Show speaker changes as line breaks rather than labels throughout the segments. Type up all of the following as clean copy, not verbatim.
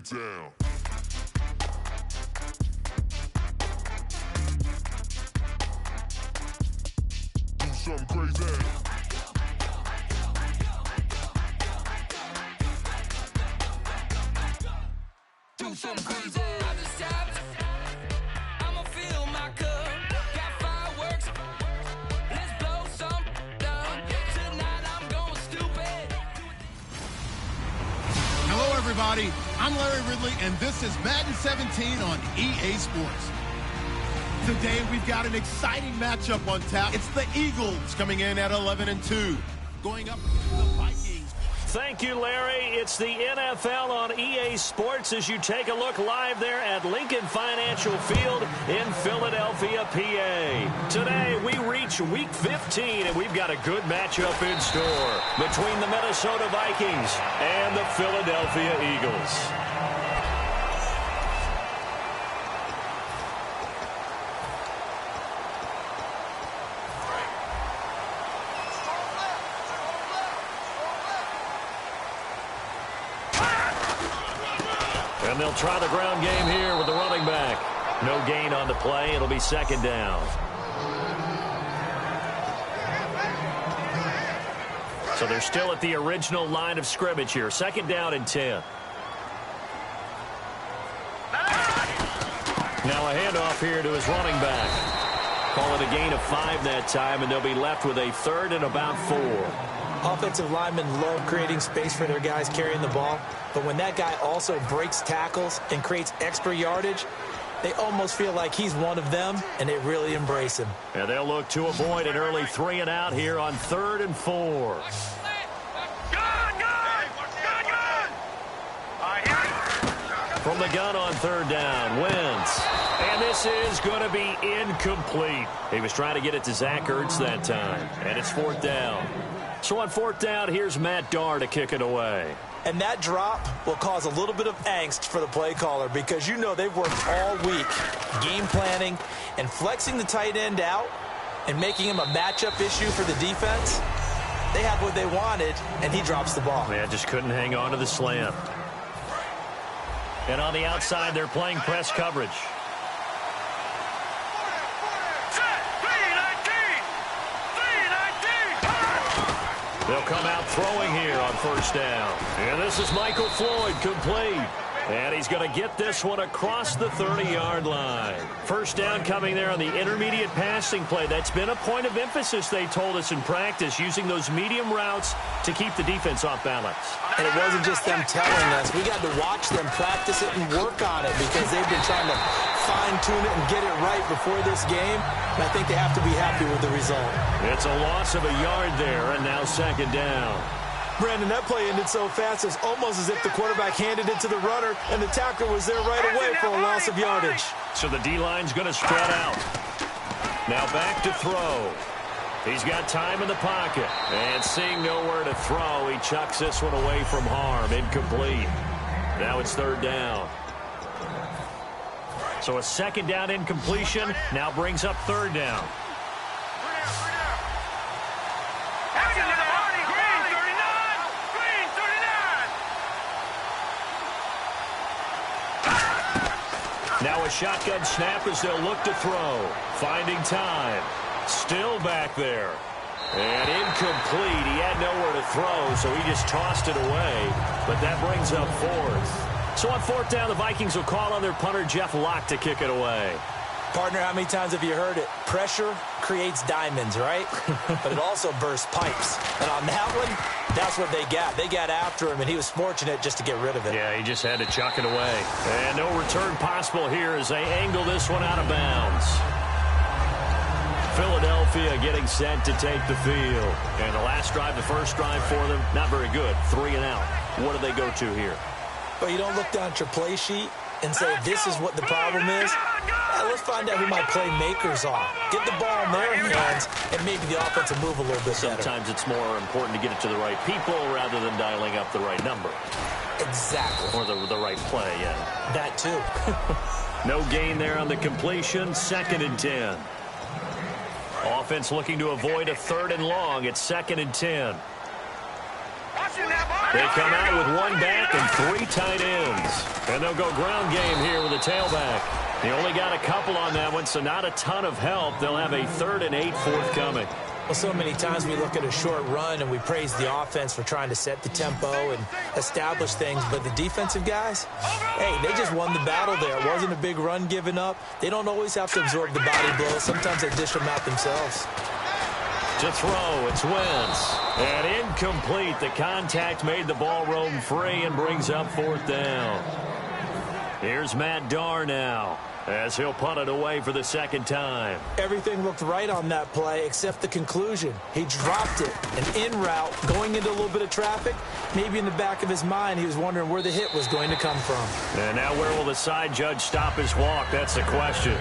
it down. Do something crazy. Do something crazy.
I'ma fill my cup. Got fireworks. Let's blow some up. Tonight I'm going stupid.
Hello, everybody. I'm Larry Ridley, and this is Madden 17 on EA Sports. Today, we've got an exciting matchup on tap. It's the Eagles coming in at 11-2, going up to the Vikings.
Thank you, Larry. It's the NFL on EA Sports as you take a look live there at Lincoln Financial Field in Philadelphia, PA. Today, we reach Week 15, and we've got a good matchup in store between the Minnesota Vikings and the Philadelphia Eagles. And they'll try the ground game here with the running back. No gain on the play. It'll be second down. So they're still at the original line of scrimmage here. Second down and 10. Now a handoff here to his running back. Call it a gain of 5 that time, and they'll be left with a third and about 4.
Offensive linemen love creating space for their guys carrying the ball, but when that guy also breaks tackles and creates extra yardage, they almost feel like he's one of them, and they really embrace him.
And they'll look to avoid an early 3 and out here on 3rd and 4. From the gun on 3rd down, Wentz. And this is going to be incomplete. He was trying to get it to Zach Ertz that time, and it's 4th down. So on 4th down, here's Matt Darr to kick it away.
And that drop will cause a little bit of angst for the play caller because you know they've worked all week game planning and flexing the tight end out and making him a matchup issue for the defense. They had what they wanted, and he drops the ball.
Yeah, just couldn't hang on to the slant. And on the outside, they're playing press coverage. They'll come out throwing here on 1st down. And this is Michael Floyd, complete. And he's going to get this one across the 30-yard line. 1st down coming there on the intermediate passing play. That's been a point of emphasis, they told us in practice, using those medium routes to keep the defense off balance.
And it wasn't just them telling us. We got to watch them practice it and work on it because they've been trying to fine-tune it and get it right before this game. And I think they have to be happy with the result.
It's a loss of a yard there, and now 2nd down.
Brandon, that play ended so fast, it's almost as if the quarterback handed it to the runner, and the tackler was there right away for a loss of yardage.
So the D-line's going to spread out. Now back to throw. He's got time in the pocket. And seeing nowhere to throw, he chucks this one away from harm. Incomplete. Now it's 3rd down. So a 2nd down incompletion now brings up 3rd down. Now a shotgun snap as they'll look to throw. Finding time. Still back there. And incomplete. He had nowhere to throw, so he just tossed it away. But that brings up 4th. So on 4th down, the Vikings will call on their punter, Jeff Locke, to kick it away.
Partner, how many times have you heard it? Pressure creates diamonds, right? But it also bursts pipes. And on that one, that's what they got. They got after him, and he was fortunate just to get rid of it.
Yeah, he just had to chuck it away. And no return possible here as they angle this one out of bounds. Philadelphia getting set to take the field. And the last drive, the first drive for them, not very good. 3 and out. What do they go to here?
Well, you don't look down at your play sheet and say, this is what the problem is. Let's find out who my playmakers are. Get the ball in their hands, and maybe the offense will move a little bit better.
Sometimes it's more important to get it to the right people rather than dialing up the right number.
Exactly.
Or the right play, yeah.
That too.
No gain there on the completion. 2nd and 10. Offense looking to avoid a 3rd and long. It's 2nd and 10. They come out with one back and 3 tight ends. And they'll go ground game here with a tailback. They only got a couple on that one, so not a ton of help. They'll have a 3rd and 8 forthcoming.
Well, so many times we look at a short run and we praise the offense for trying to set the tempo and establish things, but the defensive guys, hey, they just won the battle there. It wasn't a big run given up. They don't always have to absorb the body blows. Sometimes they dish them out themselves.
To throw, it's Wentz. And incomplete. The contact made the ball roam free and brings up 4th down. Here's Matt Darr now, as he'll punt it away for the 2nd time.
Everything looked right on that play except the conclusion. He dropped it, an in route, going into a little bit of traffic. Maybe in the back of his mind, he was wondering where the hit was going to come from.
And now where will the side judge stop his walk? That's the question.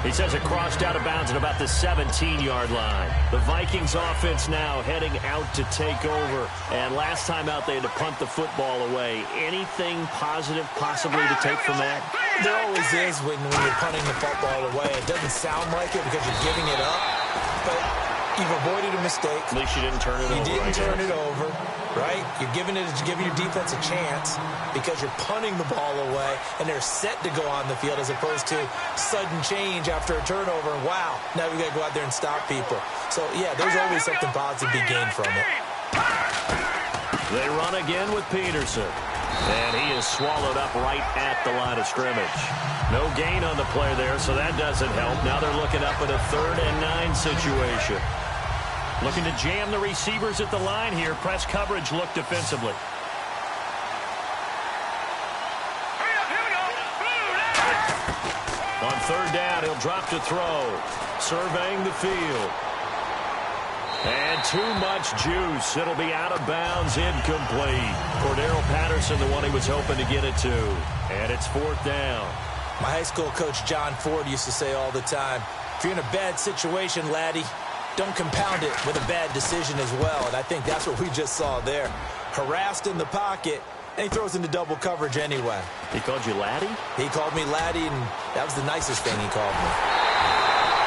He says it crossed out of bounds at about the 17-yard line. The Vikings offense now heading out to take over. And last time out, they had to punt the football away. Anything positive possibly to take from that?
There always is when you're punting the football away. It doesn't sound like it because you're giving it up, but you've avoided a mistake.
At least you didn't turn it over.
You didn't turn it over, right? You're giving your defense a chance because you're punting the ball away, and they're set to go on the field as opposed to sudden change after a turnover. And wow, now we got to go out there and stop people. So, yeah, there's always something positive to be gained from it.
They run again with Peterson. And he is swallowed up right at the line of scrimmage. No gain on the play there, so that doesn't help. Now they're looking up at a 3rd and 9 situation. Looking to jam the receivers at the line here. Press coverage look defensively. On 3rd down, he'll drop to throw. Surveying the field. And too much juice. It'll be out of bounds, incomplete. Cordero Patterson, the one he was hoping to get it to. And it's 4th down.
My high school coach, John Ford, used to say all the time, if you're in a bad situation, laddie, don't compound it with a bad decision as well. And I think that's what we just saw there. Harassed in the pocket, and he throws into double coverage anyway.
He called you laddie?
He called me laddie, and that was the nicest thing he called me.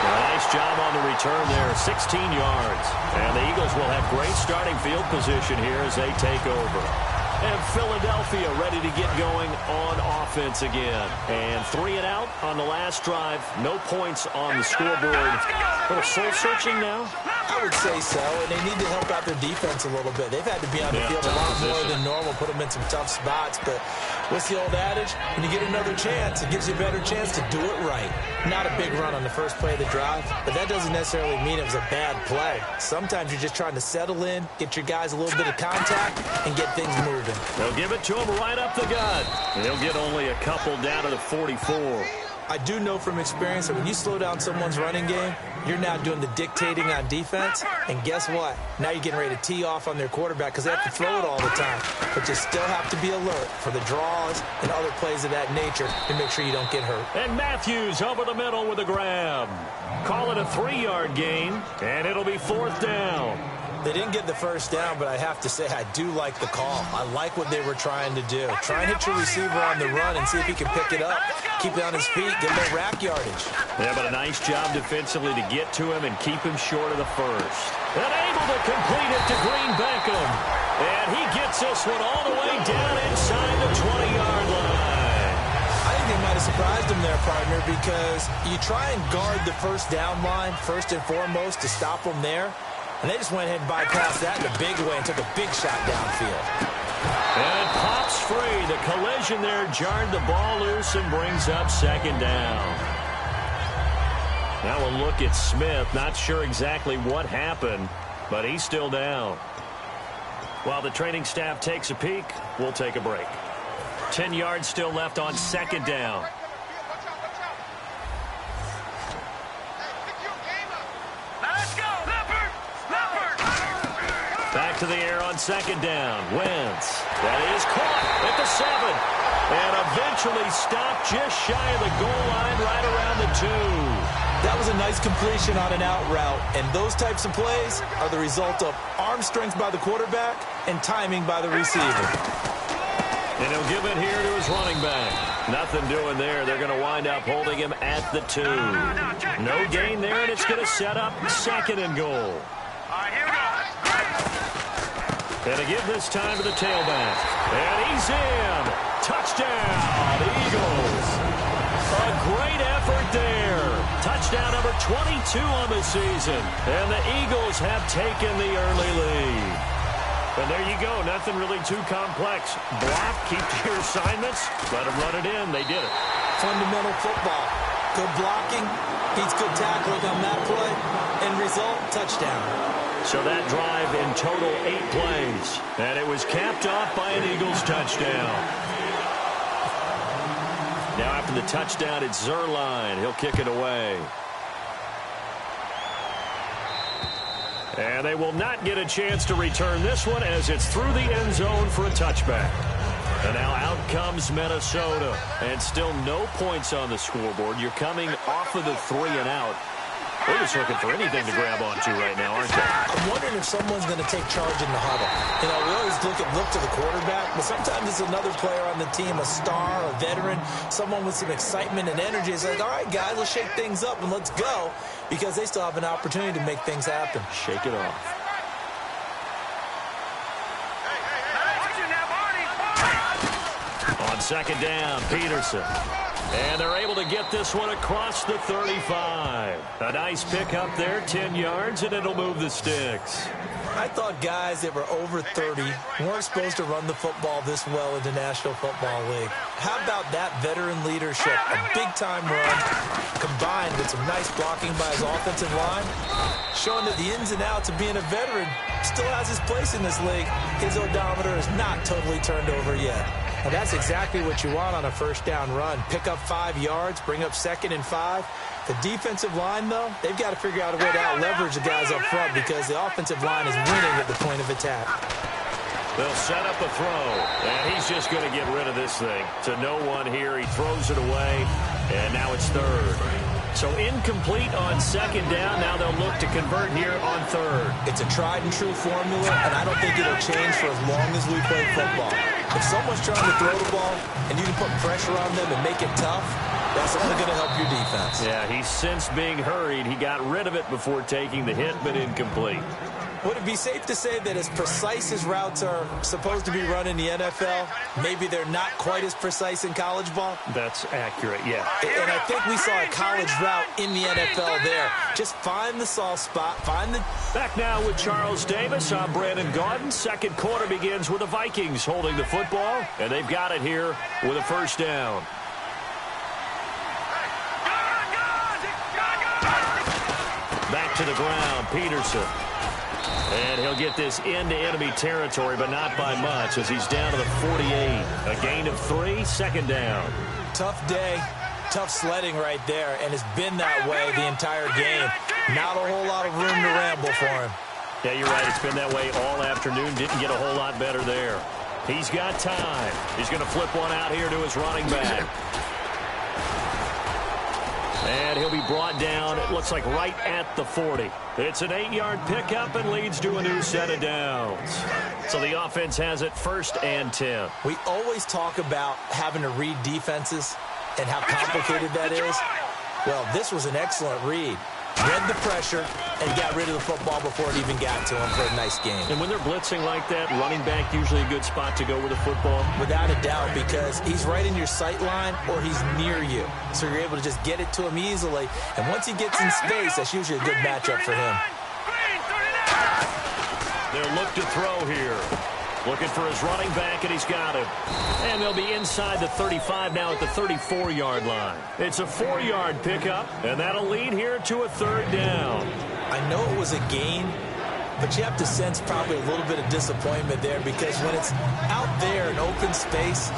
Nice job on the return there, 16 yards. And the Eagles will have great starting field position here as they take over. And Philadelphia ready to get going on offense again. And 3 and out on the last drive. No points on the scoreboard. A little soul-searching now?
I would say so, and they need to help out their defense a little bit. They've had to be on the field a lot more than normal, put them in some tough spots. But what's the old adage? When you get another chance, it gives you a better chance to do it right. Not a big run on the first play of the drive, but that doesn't necessarily mean it was a bad play. Sometimes you're just trying to settle in, get your guys a little bit of contact, and get things moving.
They'll give it to him right up the gut. And he'll get only a couple down to the 44.
I do know from experience that when you slow down someone's running game, you're now doing the dictating on defense. And guess what? Now you're getting ready to tee off on their quarterback because they have to throw it all the time. But you still have to be alert for the draws and other plays of that nature to make sure you don't get hurt.
And Matthews over the middle with a grab. Call it a 3-yard gain, and it'll be 4th down.
They didn't get the first down, but I have to say I do like the call. I like what they were trying to do. Try and hit your receiver on the run and see if he can pick it up. Keep it on his feet, get a little rack yardage.
Yeah, but a nice job defensively to get to him and keep him short of the first. And able to complete it to Green Beckham. And he gets this one all the way down inside the 20-yard line.
I think they might have surprised him there, partner, because you try and guard the first down line first and foremost to stop them there. And they just went ahead and bypassed that in a big way and took a big shot downfield.
And it pops free. The collision there jarred the ball loose and brings up 2nd down. Now we'll look at Smith. Not sure exactly what happened, but he's still down. While the training staff takes a peek, we'll take a break. 10 yards still left on 2nd down. Back to the air on 2nd down. Wentz. That is caught at the 7. And eventually stopped just shy of the goal line right around the 2.
That was a nice completion on an out route. And those types of plays are the result of arm strength by the quarterback and timing by the receiver.
And he'll give it here to his running back. Nothing doing there. They're going to wind up holding him at the 2. No gain there, and it's going to set up 2nd and goal.
All right, here we go.
And to give this time to the tailback. And he's in. Touchdown, Eagles. A great effort there. Touchdown number 22 on the season. And the Eagles have taken the early lead. And there you go. Nothing really too complex. Block, keep to your assignments, let them run it in. They did it.
Fundamental football. Good blocking. Beats good tackling on that play. End result, touchdown.
So that drive in total 8 plays. And it was capped off by an Eagles touchdown. Now after the touchdown, it's Zuerlein. He'll kick it away. And they will not get a chance to return this one as it's through the end zone for a touchback. And now out comes Minnesota. And still no points on the scoreboard. You're coming off of the 3 and out. They're just looking for anything to grab onto right now, aren't they?
I'm wondering if someone's going to take charge in the huddle. You know, we always look to the quarterback, but sometimes it's another player on the team, a star, a veteran, someone with some excitement and energy. It's like, all right, guys, let's shake things up and let's go, because they still have an opportunity to make things happen.
Shake it off. On second down, Peterson. And they're able to get this one across the 35. A nice pickup there, 10 yards, and it'll move the sticks.
I thought guys that were over 30 weren't supposed to run the football this well in the National Football League. How about that veteran leadership? A big-time run combined with some nice blocking by his offensive line, showing that the ins and outs of being a veteran still has his place in this league. His odometer is not totally turned over yet. And that's exactly what you want on a first down run. Pick up 5 yards, bring up 2nd and 5. The defensive line, though, they've got to figure out a way to out-leverage the guys up front because the offensive line is winning at the point of attack.
They'll set up a throw, and he's just going to get rid of this thing. To no one here, he throws it away, and now it's 3rd. So incomplete on 2nd down. Now they'll look to convert here on 3rd.
It's a tried-and-true formula, and I don't think it'll change for as long as we play football. If someone's trying to throw the ball and you can put pressure on them and make it tough, that's only going to help your defense.
Yeah, he's since being hurried. He got rid of it before taking the hit, but incomplete.
Would it be safe to say that as precise as routes are supposed to be run in the NFL, maybe they're not quite as precise in college ball?
That's accurate, yeah.
And I think we saw a college route in the NFL there. Just find the soft spot, find the...
Back now with Charles Davis. I'm Brandon Gaudin. Second quarter begins with the Vikings holding the football, and they've got it here with a first down. Back to the ground, Peterson. And he'll get this into enemy territory, but not by much as he's down to the 48. A gain of 3, 2nd down.
Tough day, tough sledding right there, and it's been that way the entire game. Not a whole lot of room to ramble for him.
Yeah, you're right. It's been that way all afternoon. Didn't get a whole lot better there. He's got time. He's going to flip one out here to his running back. And he'll be brought down, it looks like right at the 40. It's an 8-yard pickup and leads to a new set of downs. So the offense has it 1st and 10.
We always talk about having to read defenses and how complicated that is. Well, this was an excellent read. Read the pressure and got rid of the football before it even got to him for a nice game.
And when they're blitzing like that, running back usually a good spot to go with the football?
Without a doubt, because he's right in your sight line or he's near you. So you're able to just get it to him easily. And once he gets in space, that's usually a good matchup for him.
They'll look to throw here. Looking for his running back, and he's got him. And they'll be inside the 35 now at the 34-yard line. It's a 4-yard pickup, and that'll lead here to a 3rd down.
I know it was a gain, but you have to sense probably a little bit of disappointment there because when it's out there in open space,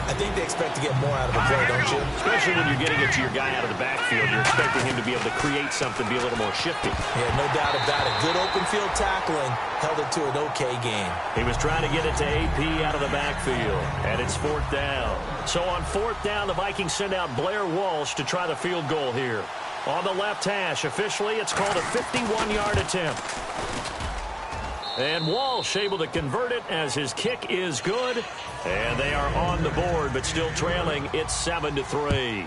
I think they expect to get more out of the play, don't you?
Especially when you're getting it to your guy out of the backfield. You're expecting him to be able to create something, be a little more shifty.
Yeah, no doubt about it. Good open field tackling held it to an okay game.
He was trying to get it to AP out of the backfield, and it's 4th down. So on 4th down, the Vikings send out Blair Walsh to try the field goal here. On the left hash, officially, it's called a 51-yard attempt. And Walsh able to convert it as his kick is good. And they are on the board, but still trailing. It's 7-3.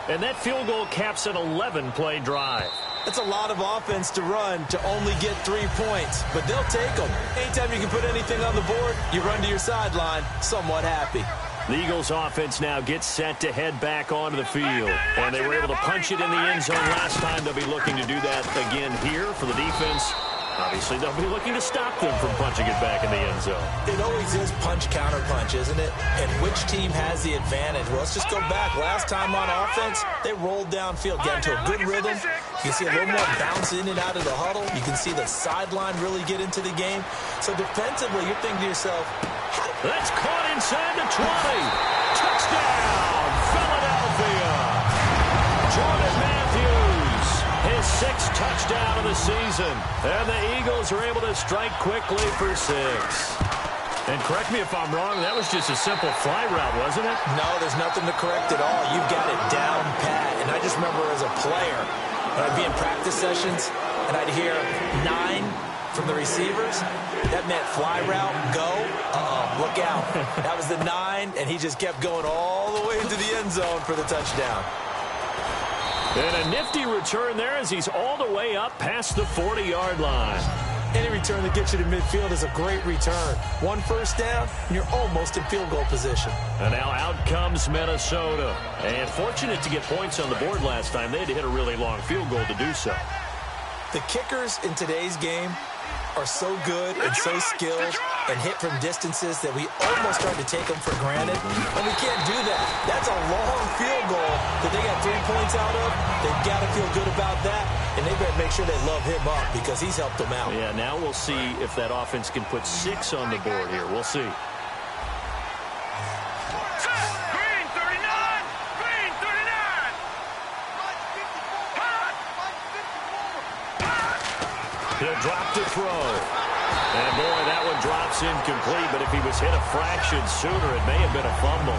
And that field goal caps an 11-play drive.
That's a lot of offense to run to only get 3 points, but they'll take them. Anytime you can put anything on the board, you run to your sideline somewhat happy.
The Eagles offense now gets set to head back onto the field. And they were able to punch it in the end zone last time. They'll be looking to do that again here for the defense. Obviously, they'll be looking to stop them from punching it back in the end zone.
It always is punch-counter-punch, isn't it? And which team has the advantage? Well, let's just go back. Last time on offense, they rolled downfield, got into a good rhythm. You can see a little more bounce in and out of the huddle. You can see the sideline really get into the game. So defensively, you're thinking to yourself,
that's caught inside the 20. Touchdown, Philadelphia. Jordan Matthews, his 6th touchdown of the season. And the Eagles are able to strike quickly for 6. And correct me if I'm wrong, that was just a simple fly route, wasn't it?
No, there's nothing to correct at all. You've got it down pat. And I just remember as a player, when I'd be in practice sessions, and I'd hear 9 from the receivers, that meant fly route, go, look out. That was the 9, and he just kept going all the way into the end zone for the touchdown.
And a nifty return there as he's all the way up past the 40-yard line.
Any return that gets you to midfield is a great return. 1 first down, and you're almost in field goal position.
And now out comes Minnesota. And fortunate to get points on the board last time. They had to hit a really long field goal to do so.
The kickers in today's game are so good and so skilled and hit from distances that we almost start to take them for granted. And we can't do that. That's a long field goal that they got 3 points out of. They've got to feel good about that, and they better make sure they love him up because he's helped them out.
Yeah, now we'll see if that offense can put 6 on the board here. We'll see.
Green 39! Green 39!
He'll drop to throw. And, boy, that one drops incomplete, but if he was hit a fraction sooner, it may have been a fumble.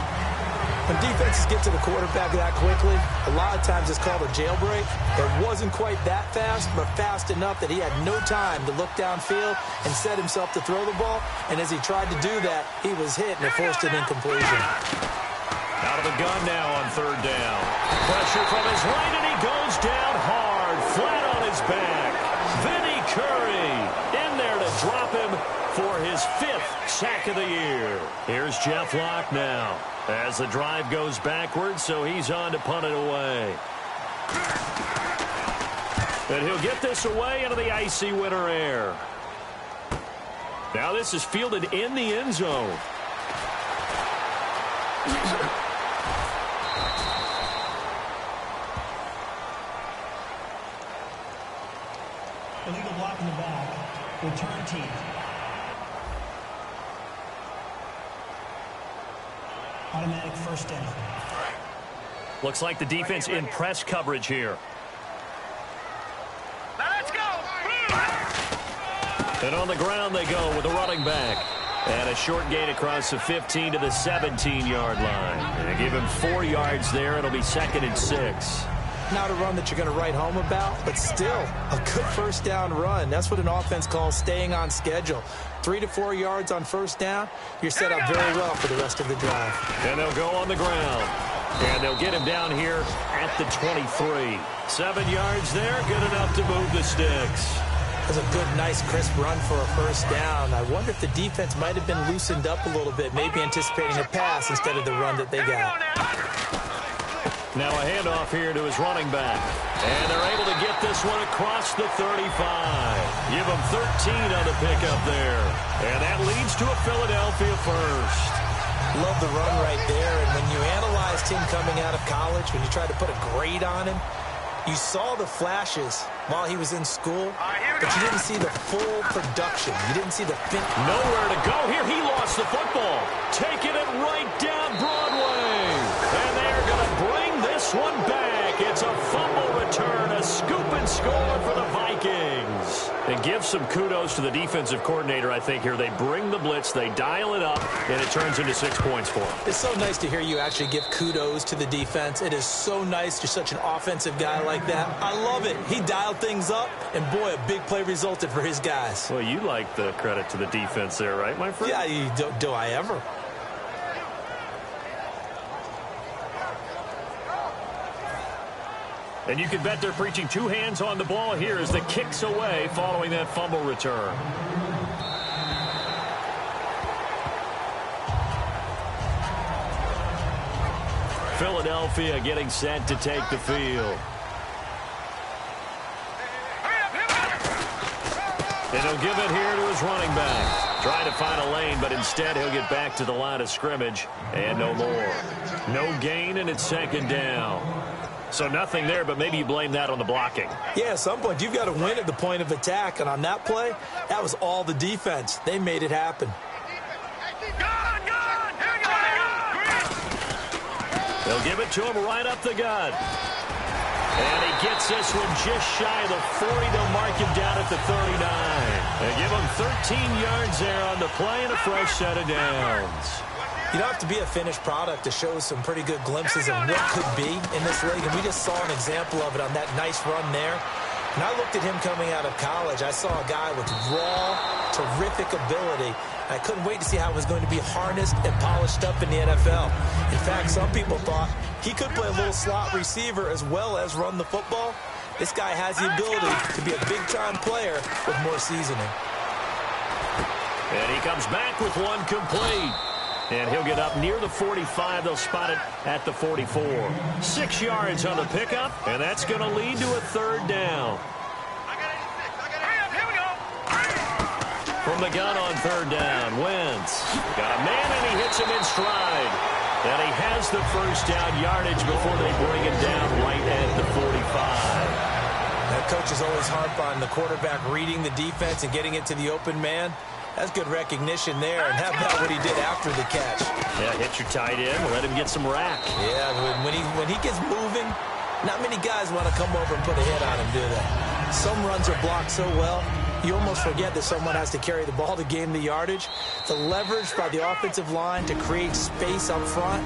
When defenses get to the quarterback that quickly, a lot of times it's called a jailbreak. It wasn't quite that fast, but fast enough that he had no time to look downfield and set himself to throw the ball. And as he tried to do that, he was hit, and it forced an incompletion.
Out of the gun now on 3rd down. Pressure from his right, and he goes down hard, flat on his back. Vinny Curry in there to drop him for his 5th sack of the year. Here's Jeff Locke now as the drive goes backwards, so he's on to punt it away. And he'll get this away into the icy winter air. Now this is fielded in the end zone.
Illegal block in the back. Return team. Automatic first down.
Looks like the defense in press coverage here.
Now let's go!
And on the ground they go with the running back. And a short gain across the 15 to the 17-yard line. And they give him 4 yards there. It'll be 2nd and 6.
Not a run that you're going to write home about, but still a good first down run. That's what an offense calls staying on schedule. 3 to 4 yards on first down, you're set up very well for the rest of the drive.
And they'll go on the ground. And they'll get him down here at the 23. 7 yards there, good enough to move the sticks.
That's a good, nice, crisp run for a first down. I wonder if the defense might have been loosened up a little bit, maybe anticipating a pass instead of the run that they got.
Now a handoff here to his running back. And they're able to get this one across the 35. Give him 13 on the pickup there. And that leads to a Philadelphia first.
Love the run right there. And when you analyzed him coming out of college, when you tried to put a grade on him, you saw the flashes while he was in school, but you didn't see the full production. You didn't see the fin.
Nowhere to go here. He lost the football. Taking it right down Broadway. And they're going to bring this one back. It's a fumble return, a scoop and score for the Vikings. And give some kudos to the defensive coordinator, I think, here. They bring the blitz, they dial it up, and it turns into 6 points for them.
It's so nice to hear you actually give kudos to the defense. It is so nice. You're such an offensive guy like that. I love it. He dialed things up, and boy, a big play resulted for his guys.
Well, you like the credit to the defense there, right, my friend?
Yeah, do I ever?
And you can bet they're preaching two hands on the ball here as the kick's away following that fumble return. Philadelphia getting set to take the field. And he'll give it here to his running back. Trying to find a lane, but instead he'll get back to the line of scrimmage and no more. No gain, and it's second down. So nothing there, but maybe you blame that on the blocking.
Yeah, at some point you've got to win at the point of attack, and on that play, that was all the defense. They made it happen.
They'll give it to him right up the gut. And he gets this one just shy of the 40. They'll mark him down at the 39. They give him 13 yards there on the play and a fresh set of downs.
You don't have to be a finished product to show some pretty good glimpses of what could be in this league, and we just saw an example of it on that nice run there. When I looked at him coming out of college, I saw a guy with raw, terrific ability. I couldn't wait to see how it was going to be harnessed and polished up in the NFL. In fact, some people thought he could play a little slot receiver as well as run the football. This guy has the ability to be a big-time player with more seasoning.
And he comes back with one complete. And he'll get up near the 45. They'll spot it at the 44. 6 yards on the pickup, and that's going to lead to a third down. From the gun on third down, Wentz got a man, and he hits him in stride. And he has the first down yardage before they bring him down right at the 45.
That coach is always harp on the quarterback reading the defense and getting it to the open man. That's good recognition there, and how about what he did after the catch?
Yeah, hit your tight end, let him get some rack.
Yeah, when he gets moving, not many guys want to come over and put a hit on him, do they? Some runs are blocked so well, you almost forget that someone has to carry the ball to gain the yardage. The leverage by the offensive line to create space up front,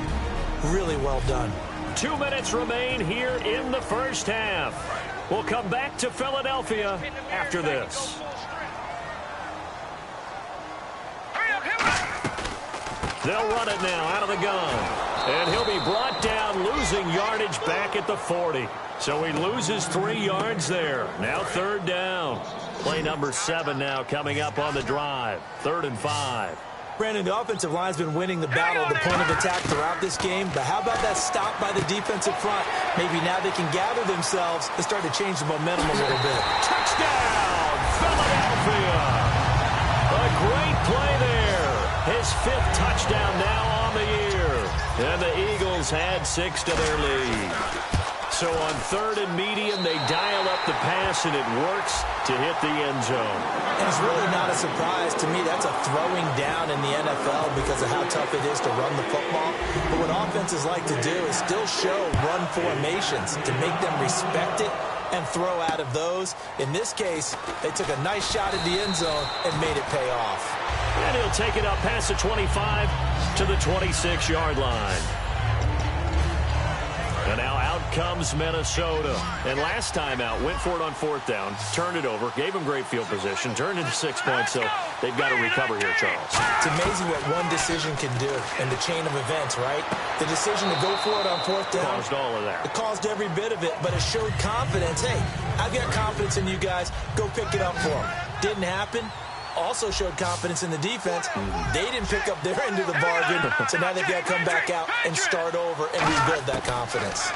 really well done.
2 minutes remain here in the first half. We'll come back to Philadelphia after this. They'll run it now out of the gun. And he'll be brought down, losing yardage back at the 40. So he loses 3 yards there. Now third down. Play number 7 now coming up on the drive. 3rd and 5.
Brandon, the offensive line's been winning the battle at the point of attack throughout this game. But how about that stop by the defensive front? Maybe now they can gather themselves and start to change the momentum a little bit.
Touchdown, Philadelphia. A great play there. His 5th touchdown now on the year. And the Eagles had 6 to their lead. So on 3rd and medium, they dial up the pass, and it works to hit the end zone.
And it's really not a surprise to me. That's a throwing down in the NFL because of how tough it is to run the football. But what offenses like to do is still show run formations to make them respect it and throw out of those. In this case, they took a nice shot at the end zone and made it pay off.
And he'll take it up past the 25 to the 26-yard line. And now out comes Minnesota. And last time out, went for it on 4th down, turned it over, gave him great field position, turned into 6 points, so they've got to recover here, Charles.
It's amazing what one decision can do in the chain of events, right? The decision to go for it on 4th down.
Caused all of that.
It caused every bit of it, but it showed confidence. Hey, I've got confidence in you guys. Go pick it up for them. Didn't happen. Also showed confidence in the defense. They didn't pick up their end of the bargain, so now they've got to come back out and start over and rebuild that confidence.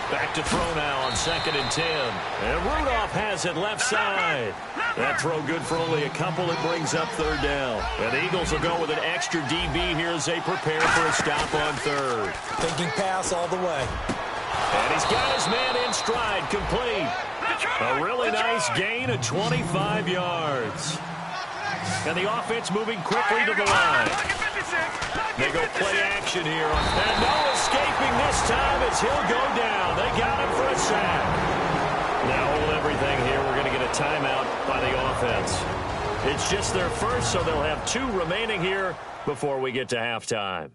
Back to throw now on 2nd and 10. And Rudolph has it left side. That throw good for only a couple. It brings up 3rd down. And the Eagles will go with an extra DB here as they prepare for a stop on 3rd.
Thinking pass all the way.
And he's got his man in stride, complete. A really nice gain of 25 yards. And the offense moving quickly to the line. They go play action here. And no escaping this time as he'll go down. They got him for a sack. Now hold everything here. We're going to get a timeout by the offense. It's just their first, so they'll have 2 remaining here before we get to halftime.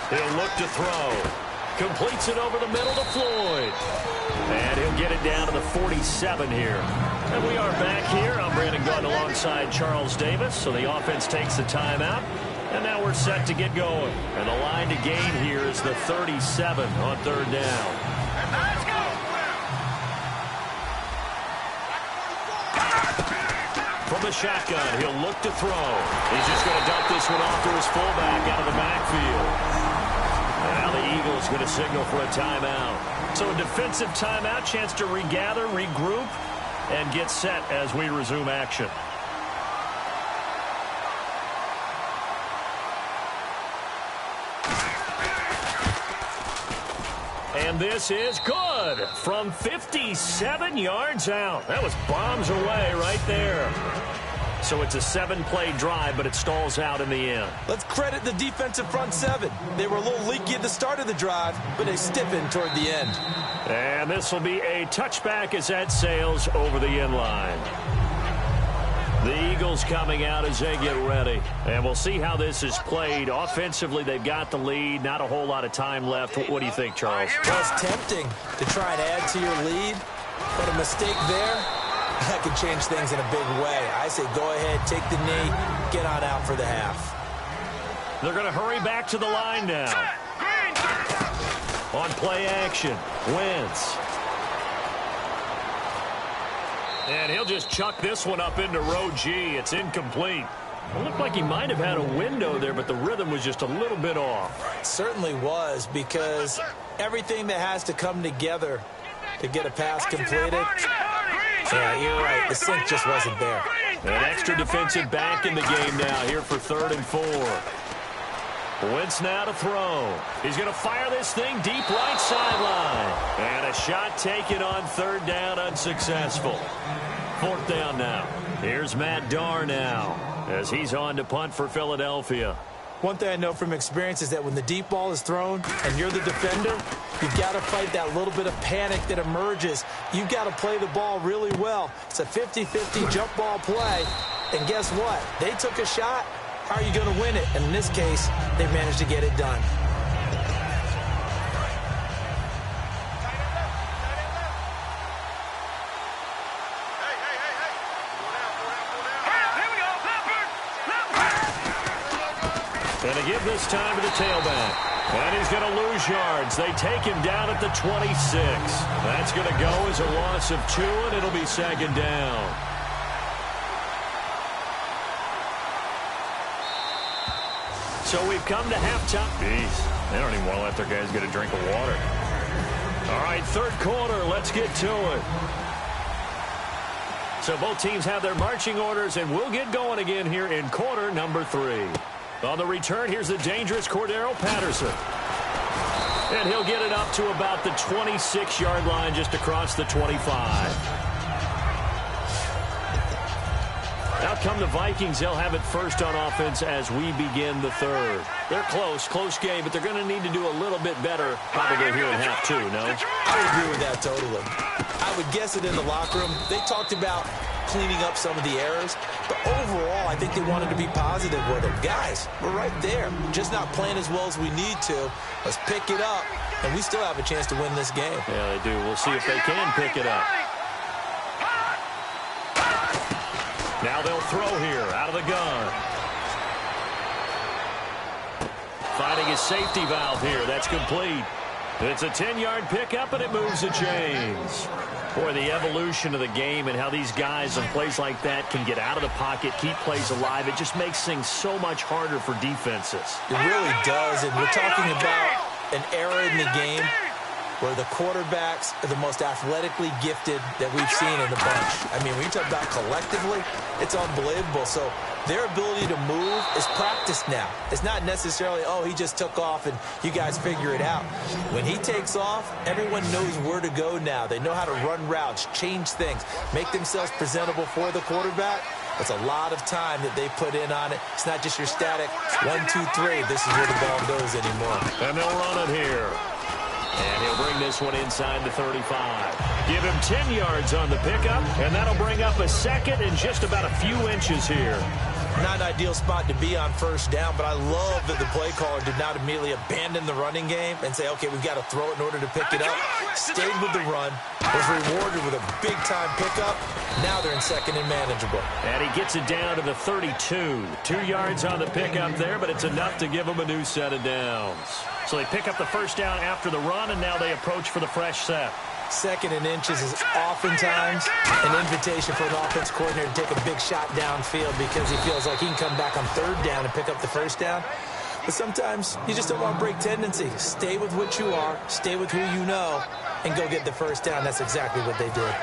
He'll look to throw. Completes it over the middle to Floyd. And he'll get it down to the 47 here. And we are back here. I'm Brandon Gunn alongside Charles Davis. So the offense takes the timeout. And now we're set to get going. And the line to gain here is the 37 on third down.
Let's go!
From the shotgun, he'll look to throw. He's just going to dump this one off to his fullback out of the backfield. Now the Eagles going to signal for a timeout. So a defensive timeout, chance to regather, regroup, and get set as we resume action. And this is good from 57 yards out. That was bombs away right there. So it's a 7-play drive, but it stalls out in the end.
Let's credit the defensive front seven. They were a little leaky at the start of the drive, but they stiffened toward the end.
And this will be a touchback as that sails over the end line. The Eagles coming out as they get ready. And we'll see how this is played. Offensively, they've got the lead. Not a whole lot of time left. What do you think, Charles?
Well, it's tempting to try and add to your lead, but a mistake there, that could change things in a big way. I say go ahead, take the knee, get on out for the half.
They're going to hurry back to the line now. On play action, Wentz. And he'll just chuck this one up into row G. It's incomplete. It looked like he might have had a window there, but the rhythm was just a little bit off.
It certainly was, because everything that has to come together to get a pass completed. Yeah, you're right. The sync just wasn't there.
An extra defensive back in the game now here for 3rd and 4. Wentz now to throw. He's going to fire this thing deep right sideline. And a shot taken on 3rd down, unsuccessful. 4th down now. Here's Matt Darr now as he's on to punt for Philadelphia.
One thing I know from experience is that when the deep ball is thrown and you're the defender, you've got to fight that little bit of panic that emerges. You've got to play the ball really well. It's a 50-50 jump ball play. And guess what? They took a shot. How are you going to win it? And in this case, they managed to get it done.
And to give this time to the tailback. And he's going to lose yards. They take him down at the 26. That's going to go as a loss of 2, and it'll be 2nd down. So we've come to halftime. Jeez, they don't even want to let their guys get a drink of water. All right, 3rd quarter. Let's get to it. So both teams have their marching orders, and we'll get going again here in quarter number 3. On the return, here's the dangerous Cordero Patterson. And he'll get it up to about the 26-yard line, just across the 25. Out come the Vikings. They'll have it first on offense as we begin the 3rd. They're close game, but they're going to need to do a little bit better probably here in half 2, no?
I would agree with that totally. I would guess it in the locker room. They talked about cleaning up some of the errors, but overall, I think they wanted to be positive with it. Guys, we're right there. Just not playing as well as we need to. Let's pick it up, and we still have a chance to win this game.
Yeah, they do. We'll see if they can pick it up. Now they'll throw here out of the gun. Finding his safety valve here. That's complete. It's a 10-yard pickup, and it moves the chains. Boy, the evolution of the game and how these guys on plays like that can get out of the pocket, keep plays alive, it just makes things so much harder for defenses.
It really does, and we're talking about an era in the game where the quarterbacks are the most athletically gifted that we've seen in the bunch. I mean, when you talk about collectively, it's unbelievable. So their ability to move is practiced now. It's not necessarily, oh, he just took off and you guys figure it out. When he takes off, everyone knows where to go now. They know how to run routes, change things, make themselves presentable for the quarterback. It's a lot of time that they put in on it. It's not just your static 1, 2, 3. This is where the ball goes anymore.
And they'll run it here. And he'll bring this one inside the 35. Give him 10 yards on the pickup, and that'll bring up a 2nd and just about a few inches here.
Not an ideal spot to be on first down, but I love that the play caller did not immediately abandon the running game and say, okay, we've got to throw it in order to pick it up. Stayed with the run, was rewarded with a big-time pickup. Now they're in second and manageable.
And he gets it down to the 32. 2 yards on the pickup there, but it's enough to give him a new set of downs. So they pick up the first down after the run, and now they approach for the fresh set.
Second and inches is oftentimes an invitation for an offense coordinator to take a big shot downfield because he feels like he can come back on third down and pick up the first down. But sometimes you just don't want to break tendency. Stay with what you are, stay with who you know, and go get the first down. That's exactly what they did.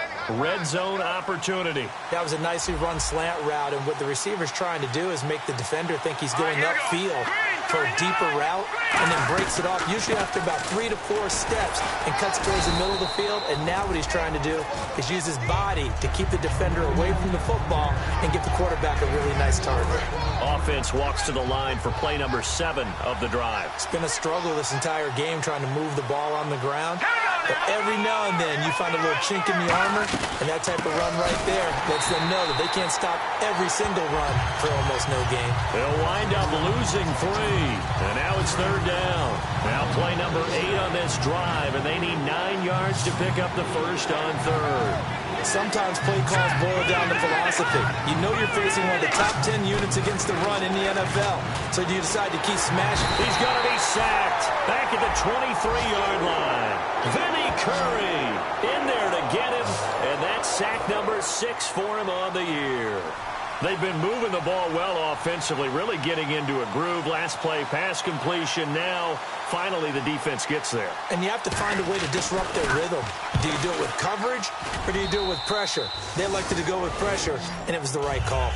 Red zone opportunity.
That was a nicely run slant route, and what the receiver's trying to do is make the defender think he's going upfield for a deeper route, and then breaks it off, usually after about 3 to 4 steps, and cuts towards the middle of the field. And now what he's trying to do is use his body to keep the defender away from the football and give the quarterback a really nice target.
Offense walks to the line for play number 7 of the drive.
It's been a struggle this entire game trying to move the ball on the ground. But every now and then you find a little chink in the armor, and that type of run right there lets them know that they can't stop every single run for almost no gain.
They'll wind up losing 3, and now it's third down. Now play number 8 on this drive, and they need 9 yards to pick up the first on third.
Sometimes play calls boil down to philosophy. You know you're facing one of the top 10 units against the run in the NFL. So do you decide to keep smashing?
He's going to be sacked back at the 23-yard line. Vinny Curry in there to get him, and that's sack number 6 for him on the year. They've been moving the ball well offensively, really getting into a groove. Last play, pass completion. Now, finally, the defense gets there.
And you have to find a way to disrupt their rhythm. Do you do it with coverage, or do you do it with pressure? They elected to go with pressure, and it was the right call.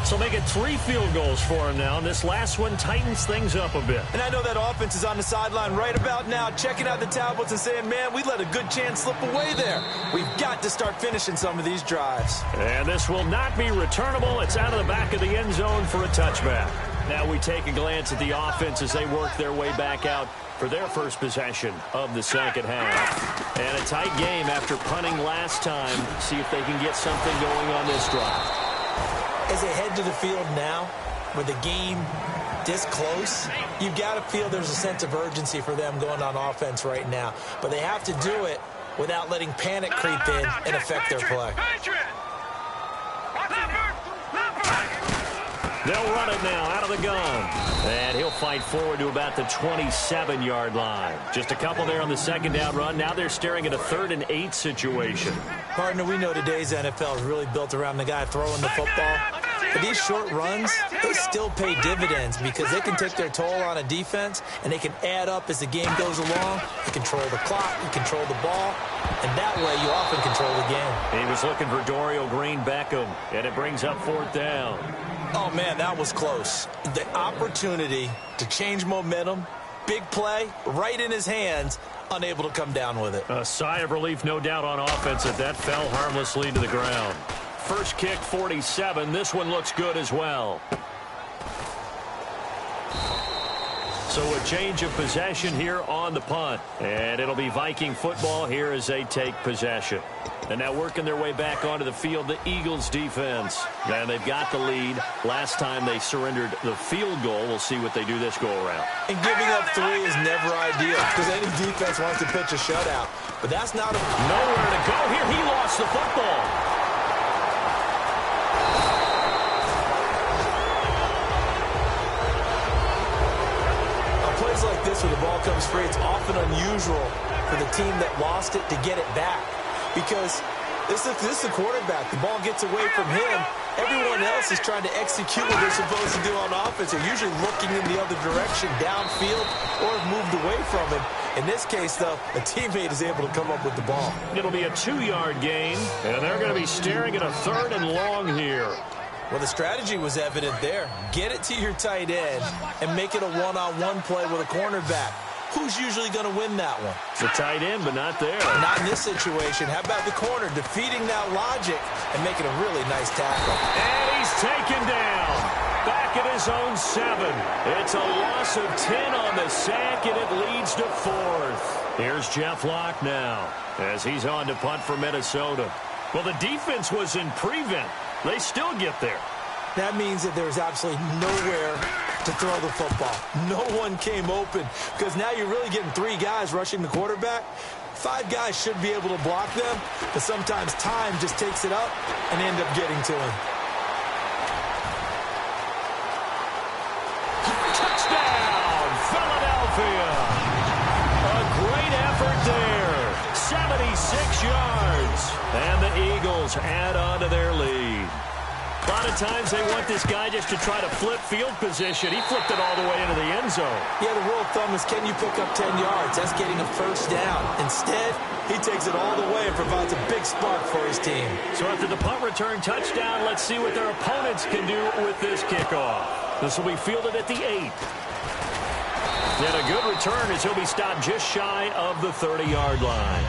So make it 3 field goals for him now, and this last one tightens things up a bit.
And I know that offense is on the sideline right about now, checking out the tablets and saying, man, we let a good chance slip away there. We've got to start finishing some of these drives.
And this will not be returnable. It's out of the back of the end zone for a touchback. Now we take a glance at the offense as they work their way back out for their first possession of the second half. And a tight game after punting last time. See if they can get something going on this drive.
As they head to the field now, with the game this close, you've got to feel there's a sense of urgency for them going on offense right now. But they have to do it without letting panic creep in and affect their play.
They'll run it now out of the gun. And he'll fight forward to about the 27-yard line. Just a couple there on the second down run. Now they're staring at a 3rd and 8 situation.
Partner, we know today's NFL is really built around the guy throwing the football. But these short runs, they still pay dividends because they can take their toll on a defense, and they can add up as the game goes along. You control the clock, you control the ball, and that way you often control the game.
He was looking for Dorial Green-Beckham, and it brings up 4th down.
Oh, man, that was close. The opportunity to change momentum, big play, right in his hands, unable to come down with it.
A sigh of relief, no doubt, on offense that that fell harmlessly to the ground. First kick, 47. This one looks good as well. So a change of possession here on the punt. And it'll be Viking football here as they take possession. And now working their way back onto the field, the Eagles defense. And they've got the lead. Last time they surrendered the field goal. We'll see what they do this go-around.
And giving up 3 is never ideal because any defense wants to pitch a shutout. But that's not
nowhere to go here. He lost the football.
Plays like this where the ball comes free, it's often unusual for the team that lost it to get it back because this is the quarterback. The ball gets away from him. Everyone else is trying to execute what they're supposed to do on offense. They're usually looking in the other direction, downfield, or have moved away from him. In this case, though, a teammate is able to come up with the ball.
It'll be a 2-yard gain, and they're going to be staring at a 3rd and long here.
Well, the strategy was evident there. Get it to your tight end and make it a one-on-one play with a cornerback. Who's usually going to win that one?
The tight end, but not there.
Not in this situation. How about the corner defeating that logic and making a really nice tackle?
And he's taken down. Back at his own 7. It's a loss of 10 on the sack, and it leads to 4th. Here's Jeff Locke now as he's on to punt for Minnesota. Well, the defense was in prevent. They still get there.
That means that there's absolutely nowhere to throw the football. No one came open because now you're really getting 3 guys rushing the quarterback. 5 guys should be able to block them, but sometimes time just takes it up and end up getting to him.
Touchdown, Philadelphia. A great effort there. 76 yards. And the Eagles add on to their lead. A lot of times they want this guy just to try to flip field position. He flipped it all the way into the end zone.
Yeah, the rule of thumb is can you pick up 10 yards? That's getting a first down. Instead, he takes it all the way and provides a big spark for his team.
So after the punt return touchdown, let's see what their opponents can do with this kickoff. This will be fielded at the 8. And a good return as he'll be stopped just shy of the 30-yard line.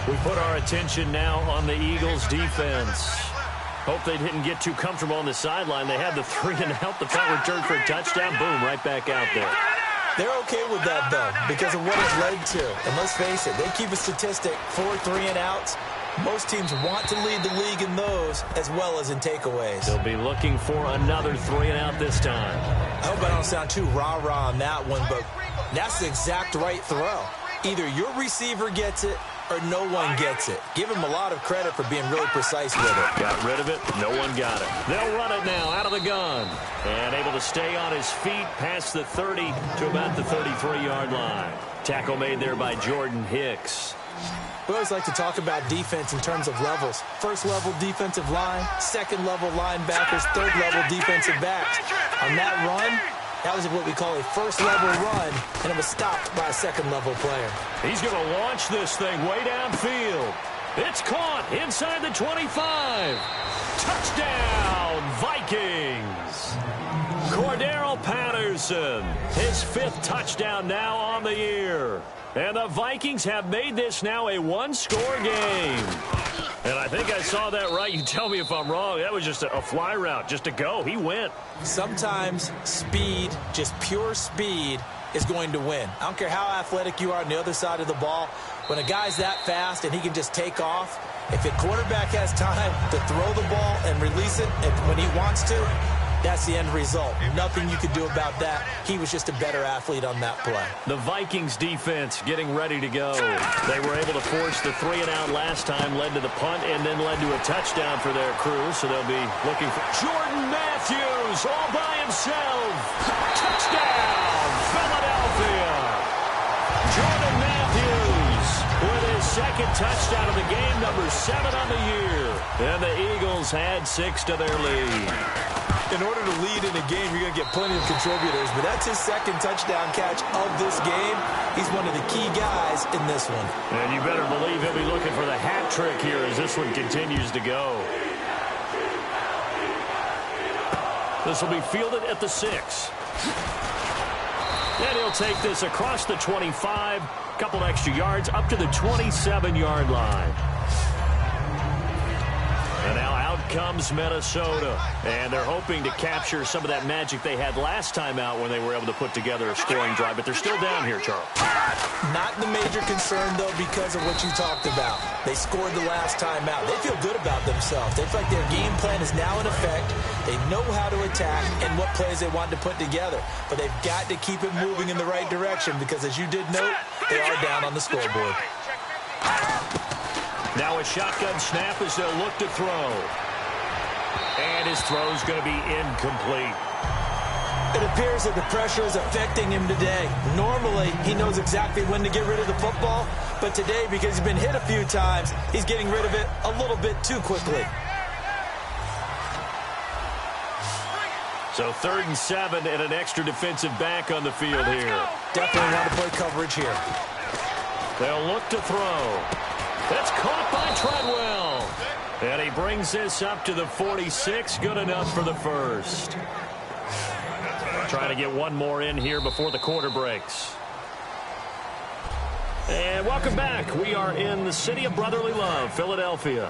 We put our attention now on the Eagles' defense. Hope they didn't get too comfortable on the sideline. They had the 3-and-out, the punt return for a touchdown. Boom, right back out there.
They're okay with that, though, because of what it led to. And let's face it, they keep a statistic, 4 3-and-outs. Most teams want to lead the league in those as well as in takeaways.
They'll be looking for another 3-and-out this time.
I hope I don't sound too rah-rah on that one, but that's the exact right throw. Either your receiver gets it or no one gets it. Give him a lot of credit for being really precise with it.
Got rid of it. No one got it. They'll run it now out of the gun. And able to stay on his feet past the 30 to about the 33-yard line. Tackle made there by Jordan Hicks.
We always like to talk about defense in terms of levels. First-level defensive line, second-level linebackers, third-level defensive backs. On that run, that was what we call a first-level run, and it was stopped by a second-level player. He's going to launch this thing way downfield. It's caught inside the 25. Touchdown, Vikings. Cordero Patterson, his 5th touchdown now on the year. And the Vikings have made this now a one-score game. And I think I saw that right. You tell me if I'm wrong. That was just a fly route, just to go. He went. Sometimes speed, just pure speed, is going to win. I don't care how athletic you are on the other side of the ball. When a guy's that fast and he can just take off, if a quarterback has time to throw the ball and release it when he wants to, that's the end result. Nothing you could do about that. He was just a better athlete on that play. The Vikings defense getting ready to go. They were able to force the 3-and-out last time, led to the punt, and then led to a touchdown for their crew. So they'll be looking for Jordan Matthews all by himself. Touchdown, Philadelphia. Jordan Matthews with his 2nd touchdown of the game, number 7 on the year. And the Eagles add 6 to their lead. In order to lead in a game, you're going to get plenty of contributors, but that's his 2nd touchdown catch of this game. He's one of the key guys in this one. And you better believe he'll be looking for the hat trick here as this one continues to go. This will be fielded at the 6. And he'll take this across the 25, a couple extra yards, up to the 27-yard line. And now out comes Minnesota. And they're hoping to capture some of that magic they had last time out when they were able to put together a scoring drive. But they're still down here, Charles. Not the major concern, though, because of what you talked about. They scored the last time out. They feel good about themselves. They feel like their game plan is now in effect. They know how to attack and what plays they want to put together. But they've got to keep it moving in the right direction because, as you did note, they are down on the scoreboard. Now a shotgun snap as they'll look to throw. And his throw's going to be incomplete. It appears that the pressure is affecting him today. Normally, he knows exactly when to get rid of the football. But today, because he's been hit a few times, he's getting rid of it a little bit too quickly. So 3rd and 7 and an extra defensive back on the field here. Definitely want to play coverage here. They'll look to throw. That's caught by Treadwell. And he brings this up to the 46. Good enough for the 1st. Trying to get one more in here before the quarter breaks. And welcome back. We are in the city of brotherly love, Philadelphia.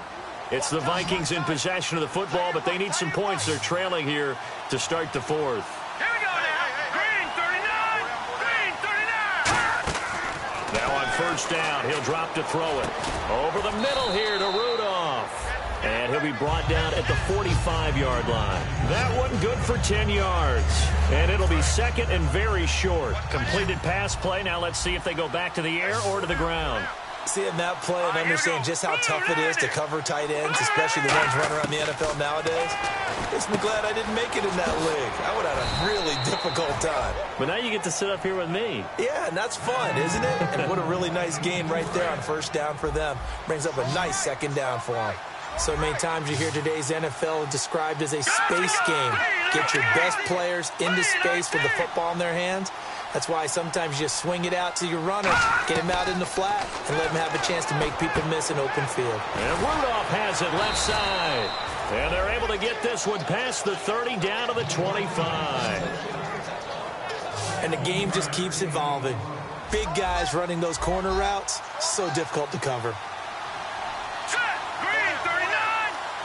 It's the Vikings in possession of the football, but they need some points. They're trailing here to start the 4th.
Here we go now. Green 39. Green 39.
Now on 1st down, he'll drop to throw it. Over the middle here to Rudolph. And he'll be brought down at the 45-yard line. That one good for 10 yards. And it'll be second and very short. Completed pass play. Now let's see if they go back to the air or to the ground.
Seeing that play and understand just how tough it is to cover tight ends, especially the ones running around the NFL nowadays, makes me glad I didn't make it in that league. I would have had a really difficult time.
But now you get to sit up here with me.
Yeah, and that's fun, isn't it? And what a really nice gain right there on first down for them. Brings up a nice second down for them. So many times you hear today's NFL described as a space game. Get your best players into space with the football in their hands. That's why sometimes you just swing it out to your runner, get him out in the flat, and let him have a chance to make people miss an open field.
And Rudolph has it left side. And they're able to get this one past the 30 down to the 25.
And the game just keeps evolving. Big guys running those corner routes, so difficult to cover.
Set. Green 39.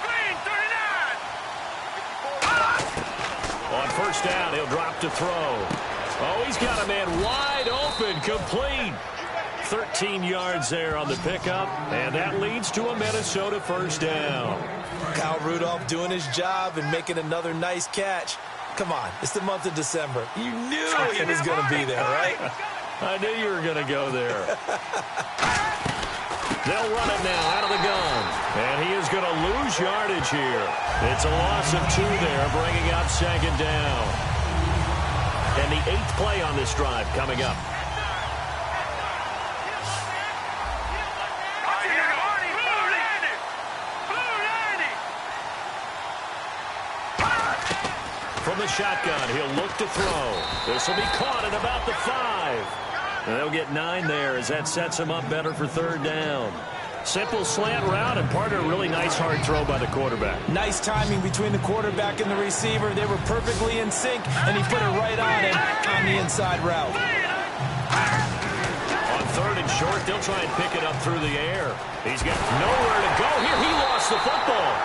Green 39.
On first down, he'll drop to throw. Oh, he's got a man wide open, complete. 13 yards there on the pickup, and that leads to a Minnesota first down.
Kyle Rudolph doing his job and making another nice catch. Come on, it's the month of December. You knew he was going to be there, right?
I knew you were going to go there. They'll run it now out of the gun, and he is going to lose yardage here. It's a loss of 2 there, bringing up second down. And the 8th play on this drive coming up. From the shotgun, he'll look to throw. This will be caught at about the 5. And they'll get 9 there as that sets him up better for third down. Simple slant route and part of a really nice hard throw by the quarterback.
Nice timing between the quarterback and the receiver. They were perfectly in sync, and he put it right on him on the inside route.
On third and short, they'll try and pick it up through the air. He's got nowhere to go here. He lost the football.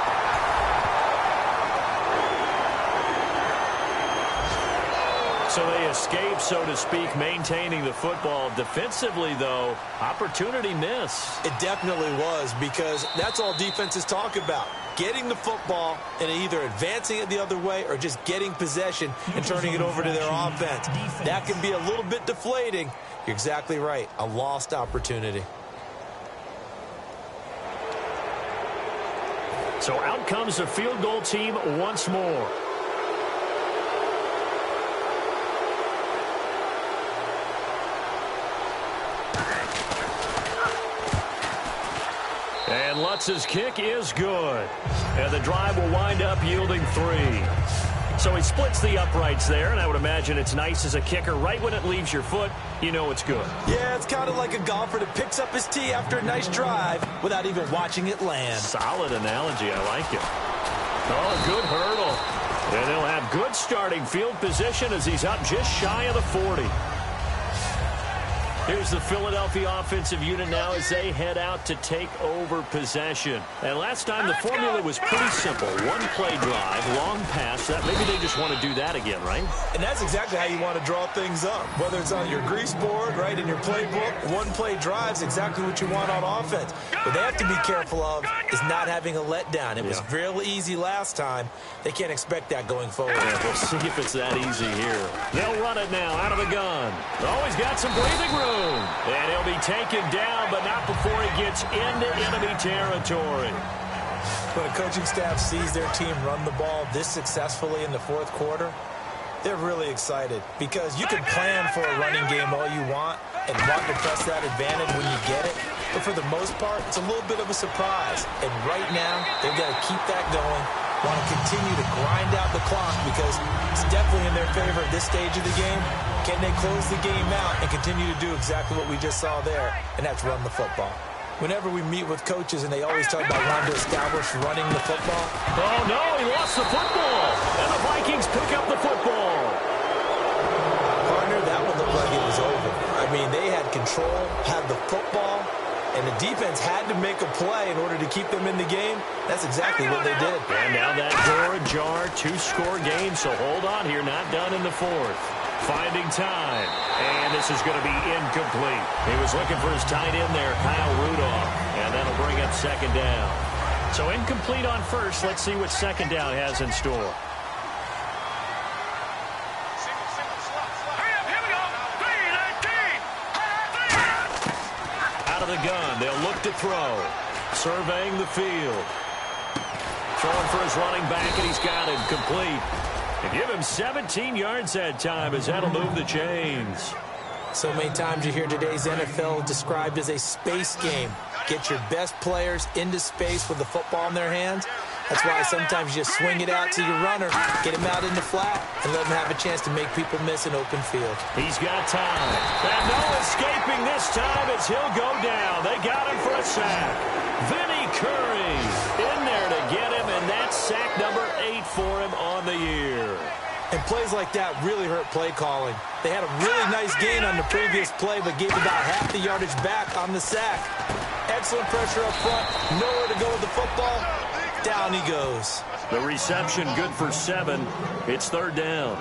So they escape, so to speak, maintaining the football. Defensively, though, opportunity miss.
It definitely was, because that's all defenses talk about. Getting the football and either advancing it the other way or just getting possession and turning it over to their offense. That can be a little bit deflating. You're exactly right. A lost opportunity.
So out comes the field goal team once more. And Lutz's kick is good. And the drive will wind up yielding 3. So he splits the uprights there, and I would imagine it's nice as a kicker. Right when it leaves your foot, you know it's good.
Yeah, it's kind of like a golfer that picks up his tee after a nice drive without even watching it land.
Solid analogy. I like it. Oh, good hurdle. And he'll have good starting field position as he's up just shy of the 40. Here's the Philadelphia offensive unit now as they head out to take over possession. And last time the formula was pretty simple. One-play drive, long pass. That maybe they just want to do that again, right?
And that's exactly how you want to draw things up. Whether it's on your grease board, right, in your playbook, one-play drive is exactly what you want on offense. What they have to be careful of is not having a letdown. It was real easy last time. They can't expect that going forward.
Yeah, we'll see if it's that easy here. They'll run it now out of the gun. Oh, he's got some breathing room. And he'll be taken down, but not before he gets into enemy territory.
When a coaching staff sees their team run the ball this successfully in the fourth quarter, they're really excited, because you can plan for a running game all you want and want to press that advantage when you get it. But for the most part, it's a little bit of a surprise. And right now, they've got to keep that going, want to continue to grind out the clock, because it's definitely in their favor at this stage of the game. Can they close the game out and continue to do exactly what we just saw there, and that's run the football? Whenever we meet with coaches and they always talk about wanting to establish running the football.
Oh, no, he lost the football. And the Vikings pick up the football.
Partner, that one looked like it was over. I mean, they had control, had the football, and the defense had to make a play in order to keep them in the game. That's exactly what they did.
And now that door ajar, 2-score game, so hold on here, not done in the fourth. Finding time, and this is going to be incomplete. He was looking for his tight end there, Kyle Rudolph, and that'll bring up second down. So incomplete on first. Let's see what second down has in store. Out of the gun. They'll look to throw. Surveying the field. Throwing for his running back, and he's got him complete. And give him 17 yards that time, as that'll move the chains.
So many times you hear today's NFL described as a space game. Get your best players into space with the football in their hands. That's why sometimes you just swing it out to your runner, get him out in the flat, and let him have a chance to make people miss an open field.
He's got time. And no escaping this time as he'll go down. They got him for a sack. Vinny Curry in there to get him, and that's sack number 8 for him on the year.
And plays like that really hurt play calling. They had a really nice gain on the previous play, but gave about half the yardage back on the sack. Excellent pressure up front. Nowhere to go with the football. Down he goes.
The reception good for 7. It's third down.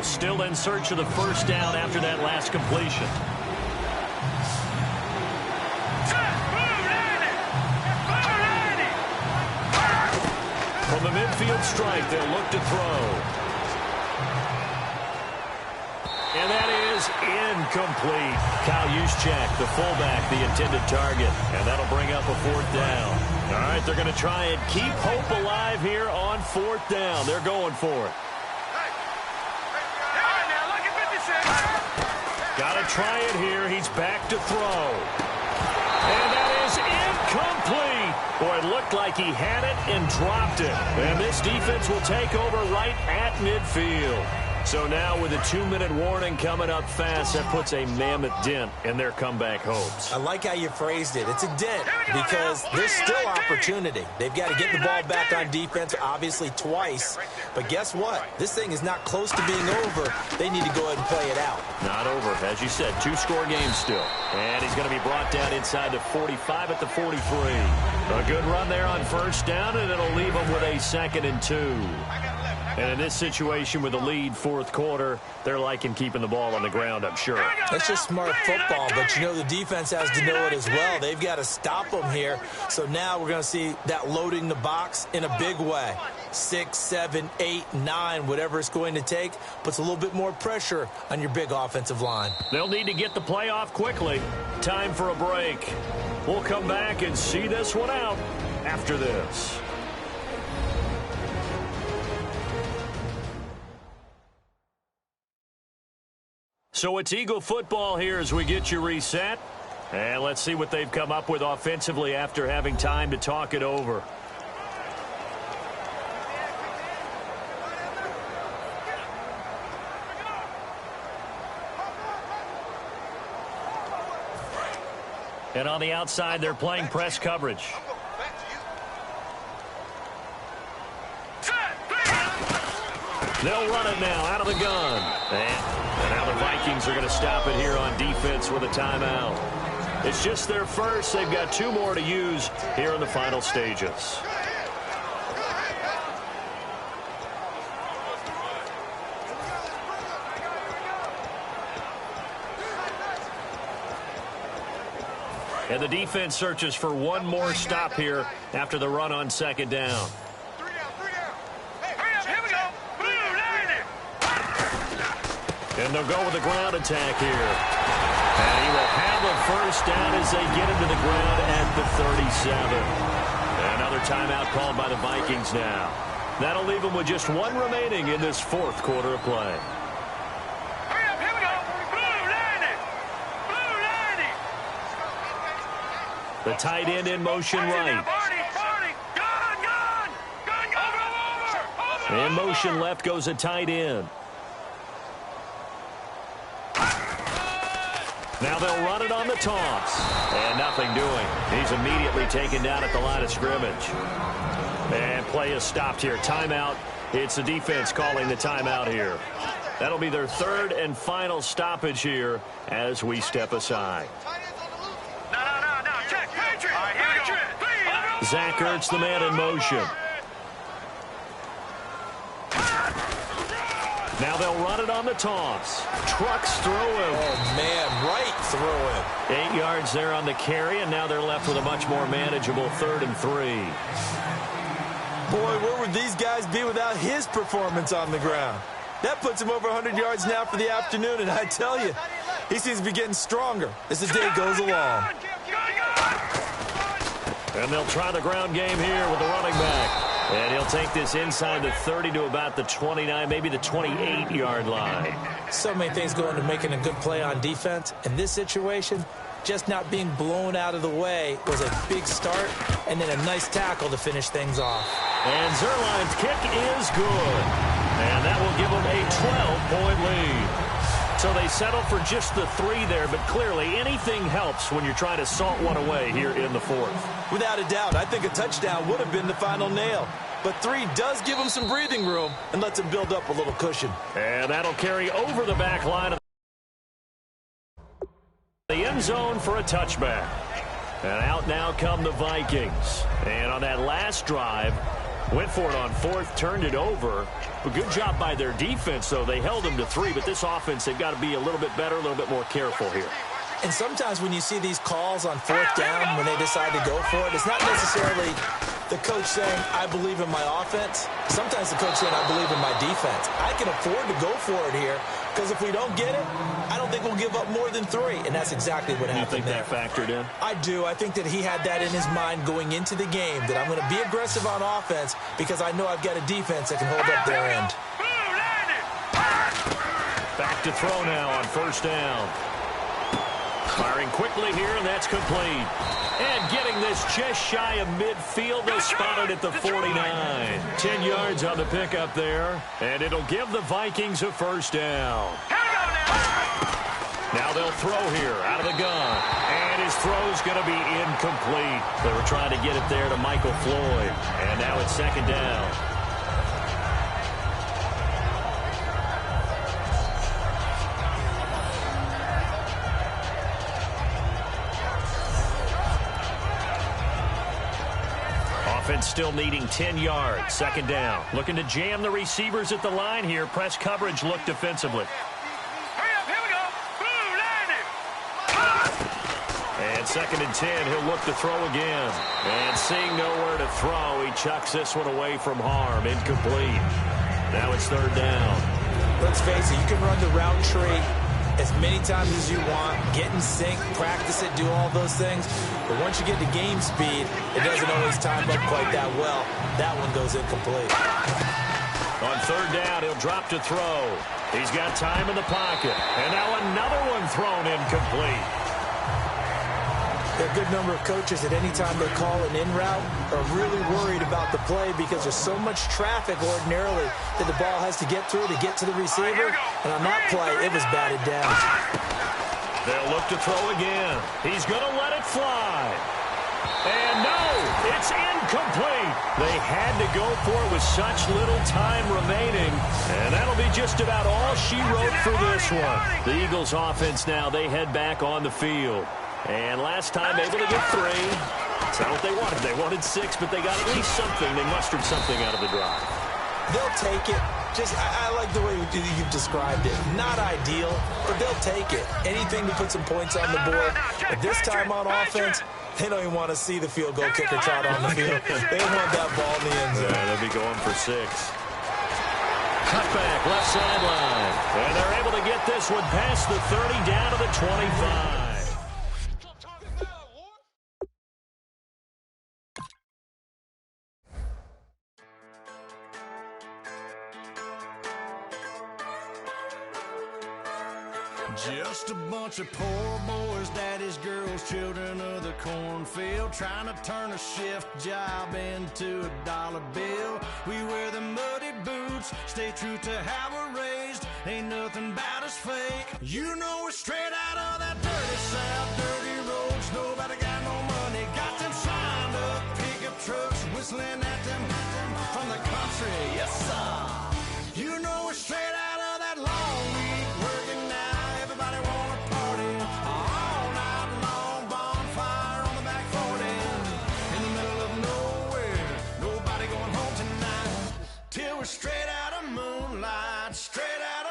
Still in search of the first down after that last completion. From the midfield strike, they'll look to throw. And that is incomplete. Kyle Juszczyk, the fullback, the intended target. And that'll bring up a fourth down. All right, they're going to try and keep hope alive here on fourth down. They're going for it. Got to try it here. He's back to throw. And that is incomplete. Boy, it looked like he had it and dropped it. And this defense will take over right at midfield. So now with a 2-minute warning coming up fast, that puts a mammoth dent in their comeback hopes.
I like how you phrased it. It's a dent because there's still opportunity. They've got to get the ball back on defense, obviously twice. But guess what? This thing is not close to being over. They need to go ahead and play it out.
Not over. As you said, 2-score game still. And he's going to be brought down inside the 45 at the 43. A good run there on first down, and it'll leave them with a 2nd and 2. And in this situation with the lead fourth quarter, they're liking keeping the ball on the ground, I'm sure.
That's just smart football, but you know the defense has to know it as well. They've got to stop them here. So now we're going to see that loading the box in a big way. 6, 7, 8, 9, whatever it's going to take, puts a little bit more pressure on your big offensive line.
They'll need to get the play off quickly. Time for a break. We'll come back and see this one out after this. So it's Eagle football here as we get you reset. And let's see what they've come up with offensively after having time to talk it over. And on the outside, they're playing press coverage. They'll run it now out of the gun. And now the Vikings are going to stop it here on defense with a timeout. It's just their first. They've got 2 more to use here in the final stages. And the defense searches for one more stop here after the run on second down. And they'll go with the ground attack here. And he will have a first down as they get him to the ground at the 37. Another timeout called by the Vikings now. That'll leave them with just 1 remaining in this fourth quarter of play. The tight end in motion right. In motion left goes a tight end. Now they'll run it on the toss. And nothing doing. He's immediately taken down at the line of scrimmage. And play is stopped here. Timeout. It's the defense calling the timeout here. That'll be their 3rd and final stoppage here as we step aside. Zach Ertz, the man in motion. Now they'll run it on the toss. Trucks through him.
Oh, man, right through him.
8 yards there on the carry, and now they're left with a much more manageable 3rd and 3.
Boy, where would these guys be without his performance on the ground? That puts him over 100 yards now for the afternoon, and I tell you, he seems to be getting stronger as the day goes along.
And they'll try the ground game here with the running back. And he'll take this inside the 30 to about the 29, maybe the 28-yard line.
So many things go into making a good play on defense. In this situation, just not being blown out of the way was a big start, and then a nice tackle to finish things off.
And Zuerlein's kick is good. And that will give them a 12-point lead. So they settle for just the 3 there, but clearly anything helps when you're trying to salt one away here in the 4th.
Without a doubt, I think a touchdown would have been the final nail. But 3 does give them some breathing room and lets them build up a little cushion.
And that'll carry over the back line of the end zone for a touchback. And out now come the Vikings. And on that last drive, went for it on 4th, turned it over. A good job by their defense, though. They held them to 3, but this offense, they've got to be a little bit better, a little bit more careful here.
And sometimes when you see these calls on 4th down, when they decide to go for it, it's not necessarily the coach saying, I believe in my offense. Sometimes the coach saying, I believe in my defense. I can afford to go for it here, because if we don't get it, I don't think we'll give up more than 3. And that's exactly what happened there.
You think that factored in?
I do. I think that he had that in his mind going into the game, that I'm going to be aggressive on offense because I know I've got a defense that can hold up their end.
Back to throw now on 1st down. Firing quickly here, and that's complete. And getting this just shy of midfield. They'll spot it at the 49. 10 yards on the pickup there, and it'll give the Vikings a 1st down. Now they'll throw here out of the gun, and his throw's going to be incomplete. They were trying to get it there to Michael Floyd, and now it's 2nd down. Offense still needing 10 yards. 2nd down. Looking to jam the receivers at the line here. Press coverage look defensively.
Hurry up, here we go.
And 2nd and 10. He'll look to throw again. And seeing nowhere to throw, he chucks this one away from harm. Incomplete. Now it's 3rd down.
Let's face it, you can run the route tree as many times as you want, get in sync, practice it, do all those things. But once you get to game speed, it doesn't always time up quite that well. That one goes incomplete.
On 3rd down, he'll drop to throw. He's got time in the pocket. And now another one thrown incomplete.
There are a good number of coaches at any time they call an in route are really worried about the play because there's so much traffic ordinarily that the ball has to get through to get to the receiver. And on that play, it was batted down.
They'll look to throw again. He's going to let it fly. And no, it's incomplete. They had to go for it with such little time remaining. And that'll be just about all she wrote for this one. The Eagles offense now, they head back on the field. And last time able to get 3. That's not what they wanted. They wanted 6, but they got at least something. They mustered something out of the drive.
They'll take it. I like the way you've described it. Not ideal, but they'll take it. Anything to put some points on the board. But this time on offense, they don't even want to see the field goal kicker trot on the field. They want that ball in the end zone.
Yeah, they'll be going for 6. Cutback, left sideline. And they're able to get this one past the 30 down to the 25.
Just a bunch of poor boys, daddies, girls, children of the cornfield, trying to turn a shift job into a dollar bill. We wear the muddy boots, stay true to how we're raised. Ain't nothing about us fake. You know we're straight out of that dirty south, dirty roads. Nobody got no money, got them signed up pickup trucks, whistling at them from the country. Yes, sir. You know we're straight out of that long week working now. Everybody wanna party all night long, bonfire on the back 40 in the middle of nowhere. Nobody going home tonight till we're straight out of moonlight, straight out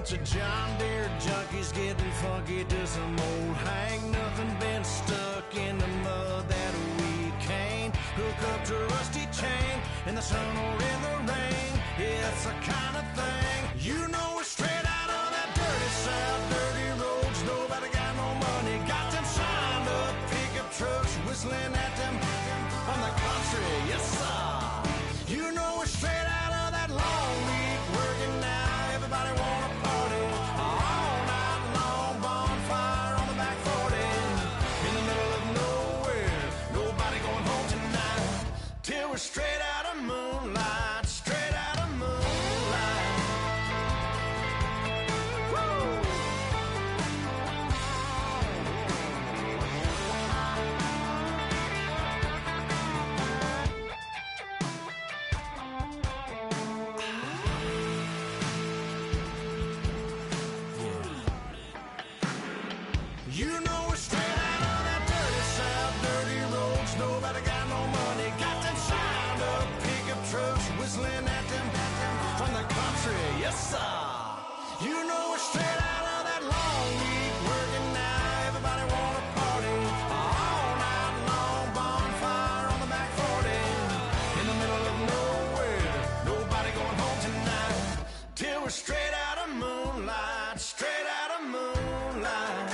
bunch of John Deere junkies getting funky to some old Hank. Nothing been stuck in the mud that we can't hook up to a rusty chain in the sun or in the rain. It's the kind of thing you know is straight out of that dirty South, dirty roads. Nobody got no money, got them signed up pickup trucks whistling at them from the country. Yes, sir. You know it's straight out of that long week working now. Everybody wanna party all night long, bonfire on the back 40 in the middle of nowhere. Nobody going home tonight till we're straight out of moonlight, straight out of moonlight. Woo! You know we're straight out of that dirty South, dirty roads. Nobody got no money, got them signed up pickup trucks whistling at them from the country. Yes, sir. You know we're straight out of that long week working now. Everybody wanna party all night long, bonfire on the back 40 in the middle of nowhere. Nobody going home tonight till we're straight out of moonlight, straight out of moonlight.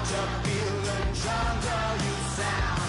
To feel the jungle you sound.